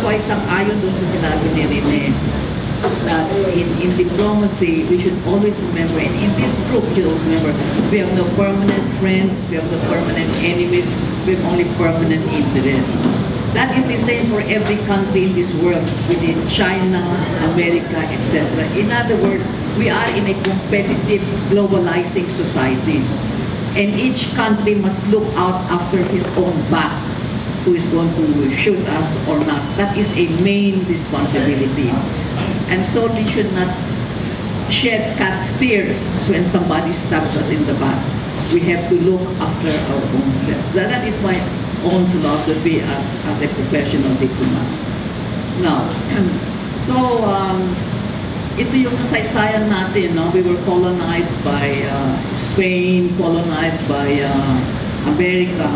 ako ay sang-ayon doon sa sinabi ni Rene, that in diplomacy, we should always remember, and in this group, we should always remember, we have no permanent friends, we have no permanent enemies, we have only permanent interests. That is the same for every country in this world, within China, America, etc. In other words, we are in a competitive, globalizing society. And each country must look out after his own back, who is going to shoot us or not. That is a main responsibility. And so we should not shed cat's tears when somebody stabs us in the back. We have to look after our own selves. That is my own philosophy as a professional diplomat. Now, so ito yung kasaysayan natin, no? We were colonized by Spain, colonized by America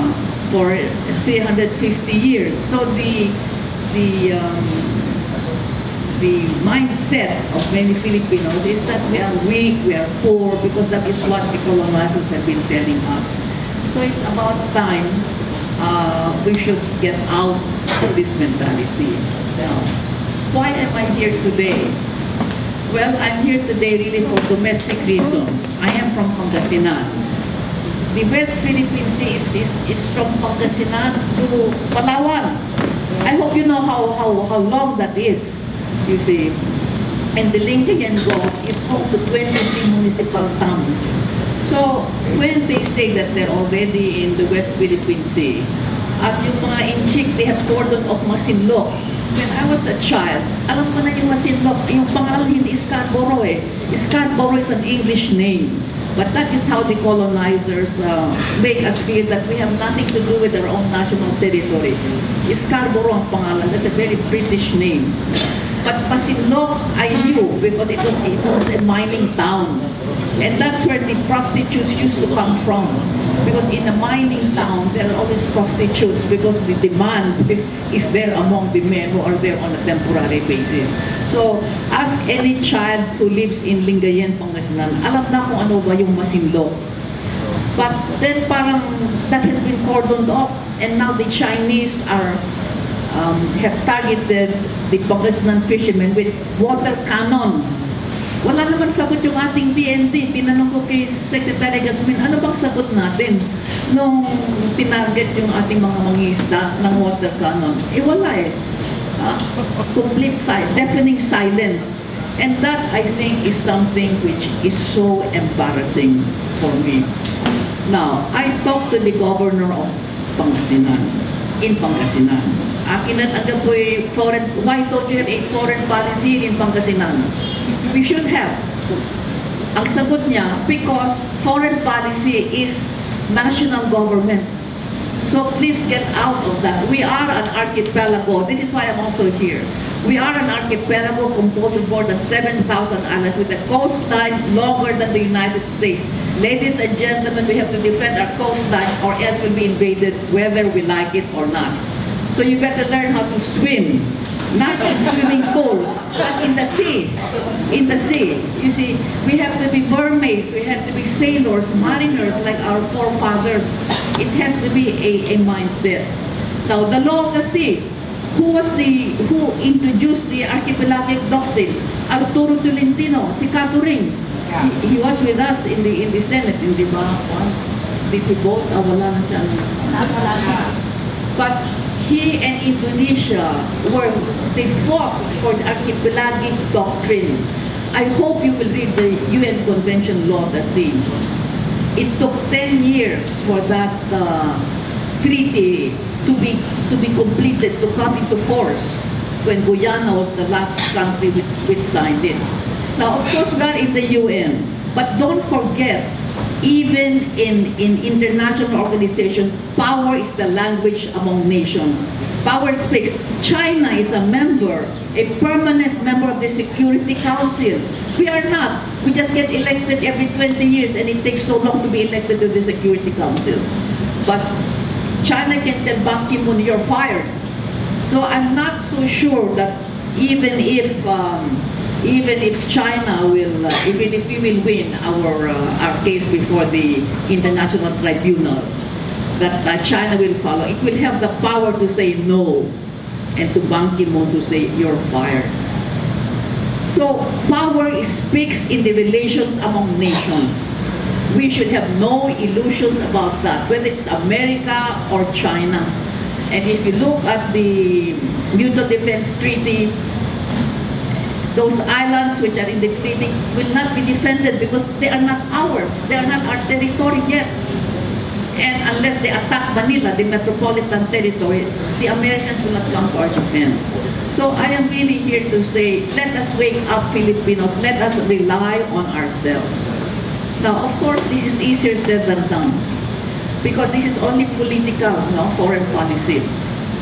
for 350 years. So the mindset of many Filipinos is that we are weak, we are poor, because that is what the colonizers have been telling us. So it's about time we should get out of this mentality. Now, why am I here today? Well, I'm here today really for domestic reasons. I am from Pangasinan. The West Philippine Sea is from Pangasinan to Palawan. I hope you know how long that is, you see. And the Lingayen Gulf is home to 23 municipal towns. So, when they say that they're already in the West Philippine Sea, at yung mga inchik, they have cordon of Masinloc. When I was a child, alam ko na yung Masinloc, yung pangalan hindi Scarborough eh. Scarborough is an English name. But that is how the colonizers make us feel that we have nothing to do with our own national territory. Scarborough ang pangalan, that's a very British name. But Masinloc, I knew because it was a mining town. And that's where the prostitutes used to come from. Because in a mining town, there are always prostitutes because the demand is there among the men who are there on a temporary basis. So, ask any child who lives in Lingayen, Pangasinan, alam na kung ano ba yung Masinloc. But then parang that has been cordoned off, and now the Chinese have targeted the Pangasinan fishermen with water cannon. Wala naman sagot yung ating PND. Tinanong ko kay Secretary Gasmin, ano bang sagot natin nung tinarget yung ating mga mangisda ng water cannon? Eh wala eh. Complete deafening silence. And that, I think, is something which is so embarrassing for me. Now, I talked to the governor of Pangasinan, in Pangasinan. Akin at agad po why don't you have a foreign policy in Pangasinan? We should have. Ang sagot niya, because foreign policy is national government. So please get out of that. We are an archipelago. This is why I'm also here. We are an archipelago composed of more than 7,000 islands with a coastline longer than the United States. Ladies and gentlemen, we have to defend our coastline or else we'll be invaded whether we like it or not. So you better learn how to swim. Not in swimming pools, but in the sea. In the sea. You see, we have to be mermaids, we have to be sailors, mariners like our forefathers. It has to be a mindset. Now, the law of the sea. Who introduced the archipelagic doctrine? Arturo Tolentino, si Caturing. He was with us in the Senate, hindi ba? Did he vote? Wala na siya. But he and Indonesia they fought for the archipelagic doctrine. I hope you will read the UN Convention Law of the Sea. It took 10 years for that treaty to be completed, to come into force, when Guyana was the last country which signed it. Now, of course, we are in the UN, but don't forget, even in international organizations, power is the language among nations. Power speaks. China is a member, a permanent member of the Security Council. We are not. We just get elected every 20 years and it takes so long to be elected to the Security Council. But China can tell Ban Ki-moon, you're fired. So I'm not so sure that even if China will, even if we will win our case before the International Tribunal, that China will follow. It will have the power to say no. and to Ban Ki-moon to say, you're fired. So power speaks in the relations among nations. We should have no illusions about that, whether it's America or China. And if you look at the Mutual Defense Treaty, those islands which are in the treaty will not be defended because they are not ours. They are not our territory yet. And unless they attack Manila, the metropolitan territory, the Americans will not come to our defense. So I am really here to say, let us wake up, Filipinos. Let us rely on ourselves. Now, of course, this is easier said than done because this is only political, no, foreign policy.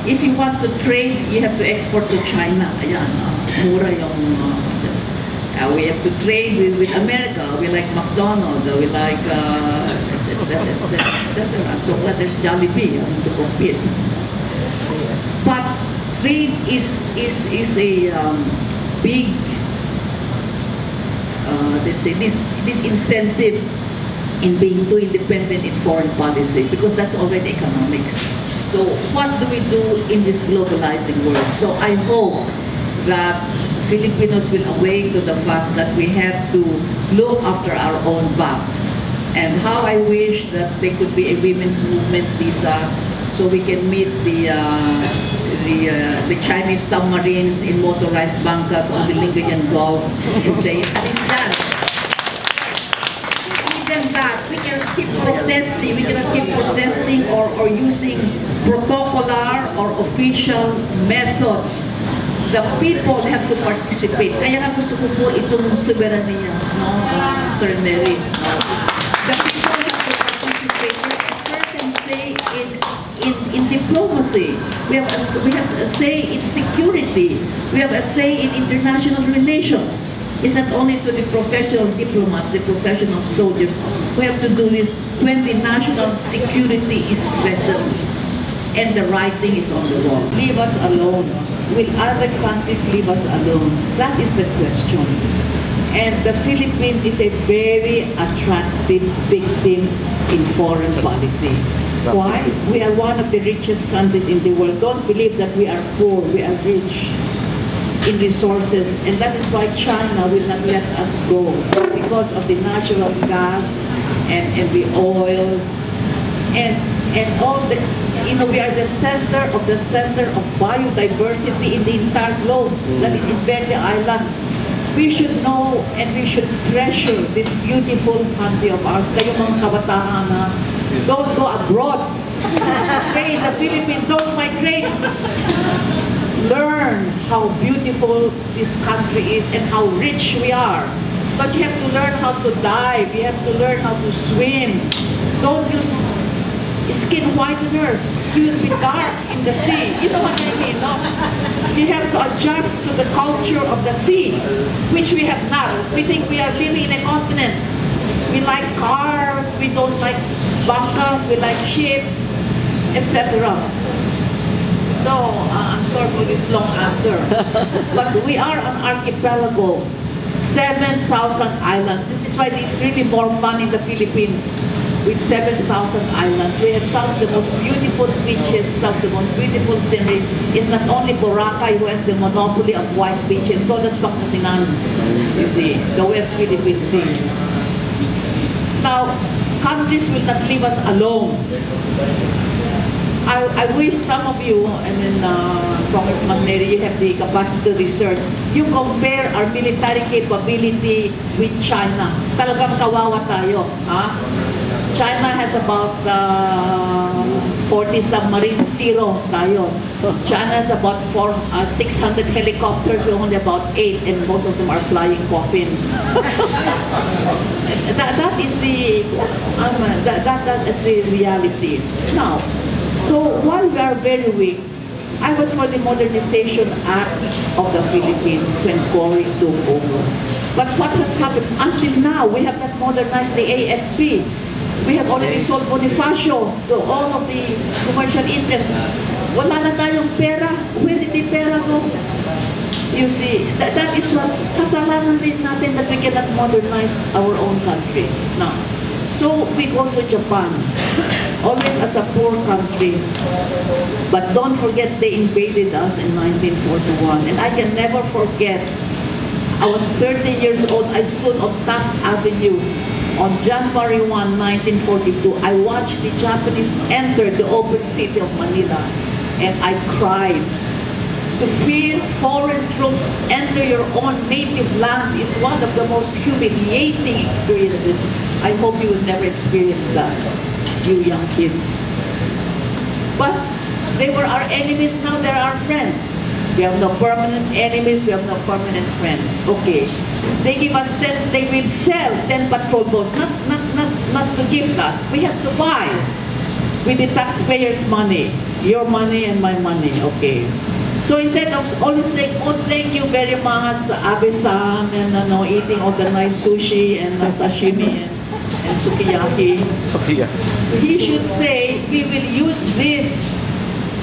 If you want to trade, you have to export to China. Ayan, mura yung, we have to trade with America. We like McDonald's, we like, etc. So there's Jollibee to compete. But trade is a big, let's say, this incentive in being too independent in foreign policy because that's already economics. So what do we do in this globalizing world? So I hope that Filipinos will awake to the fact that we have to look after our own backs. And how I wish that there could be a women's movement, Lisa, so we can meet the Chinese submarines in motorized bancas on the Lingayen Gulf and say, Alistan. Even that, we cannot keep protesting. We cannot keep protesting or using protocolar or official methods. The people have to participate. Kaya nga gusto ko po itong soberanya, no, Sir Neri. The people have to participate. We have a certain say in diplomacy. We have a say in security. We have a say in international relations. It's not only to the professional diplomats, the professional soldiers. We have to do this when the national security is threatened and the writing is on the wall. Leave us alone. Will other countries leave us alone? That is the question. And the Philippines is a very attractive victim in foreign policy. Why? We are one of the richest countries in the world. Don't believe that we are poor. We are rich in resources. And that is why China will not let us go because of the natural gas and the oil and all the, you know, we are the center of biodiversity in the entire globe. That is in Verde Island. We should know and we should treasure this beautiful country of ours. Kayo mga kabataan, don't go abroad. Stay in the Philippines, don't migrate. Learn how beautiful this country is and how rich we are. But you have to learn how to dive. You have to learn how to swim. Don't use skin whiteners. You will be dark in the sea. You know what I mean, no? You have to adjust to the culture of the sea, which we have not. We think we are living in a continent. We like cars, we don't like bancas, we like ships, etc. So, I'm sorry for this long answer. But we are an archipelago, 7,000 islands. This is why it's really more fun in the Philippines. With 7,000 islands, we have some of the most beautiful beaches, some of the most beautiful scenery. It's not only Boracay who has the monopoly of white beaches, so does Pangasinan, you see, the West Philippine Sea. Now, countries will not leave us alone. I wish some of you, and then Congressman Neri, you have the capacity to research. You compare our military capability with China. Talagang kawawa tayo. Ha? China has about 40 submarines, 0 tayo. China has about 600 helicopters, we only about 8, and most of them are flying coffins. that is the that's the reality. Now, so while we are very weak, I was for the Modernization Act of the Philippines when Cory took over. But what has happened until now? We have not modernized the AFP. We have already sold Bonifacio to all of the commercial interests. Wala na tayong pera. Where did the pera go? You see, that is what kasalanan rin natin that we cannot modernize our own country. Now, so we go to Japan. always as a poor country. But don't forget they invaded us in 1941. And I can never forget, I was 30 years old, I stood on Taft Avenue on January 1, 1942. I watched the Japanese enter the open city of Manila, and I cried. To feel foreign troops enter your own native land is one of the most humiliating experiences. I hope you will never experience that, you young kids. But they were our enemies, now they're our friends. We have no permanent enemies, we have no permanent friends. Okay. They give us 10, they will sell 10 patrol boats, not to gift us. We have to buy with the taxpayers' money, your money and my money, okay. So instead of always saying, oh, thank you very much, Abe-san, and eating all the nice sushi and sashimi and sukiyaki, he should say, we will use this,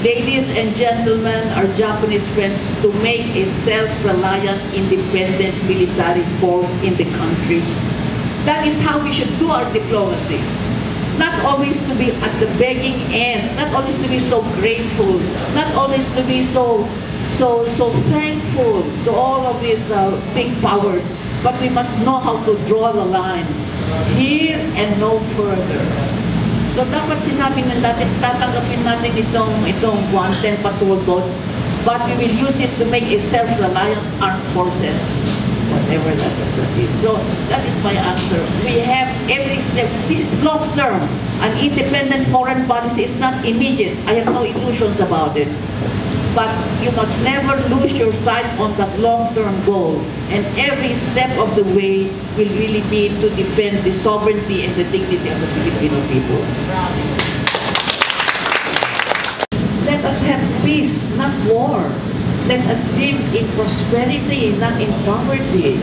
ladies and gentlemen, our Japanese friends, to make a self-reliant, independent military force in the country. That is how we should do our diplomacy. Not always to be at the begging end, not always to be so grateful, not always to be so thankful to all of these big powers, but we must know how to draw the line here and no further. So dapat sinabi na natin, tatanggapin natin itong 10 patrol boats, but we will use it to make a self-reliant armed forces, whatever that is. So that is my answer. We have every step. This is long-term. An independent foreign policy is not immediate. I have no illusions about it. But you must never lose your sight on that long-term goal. And every step of the way will really be to defend the sovereignty and the dignity of the Filipino people. Let us have peace, not war. Let us live in prosperity, not in poverty.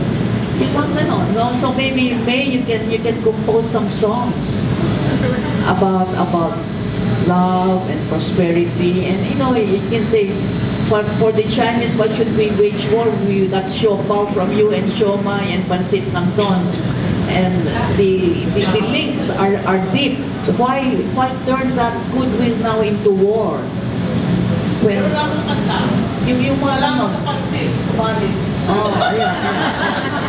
No? So maybe in May you can compose some songs about love and prosperity, and you can say, for the Chinese, what should we wage war? We got siopaw from you, and siomai and pansit canton, and the links are deep. Why turn that goodwill now into war? When yung mga ano, oh, yeah.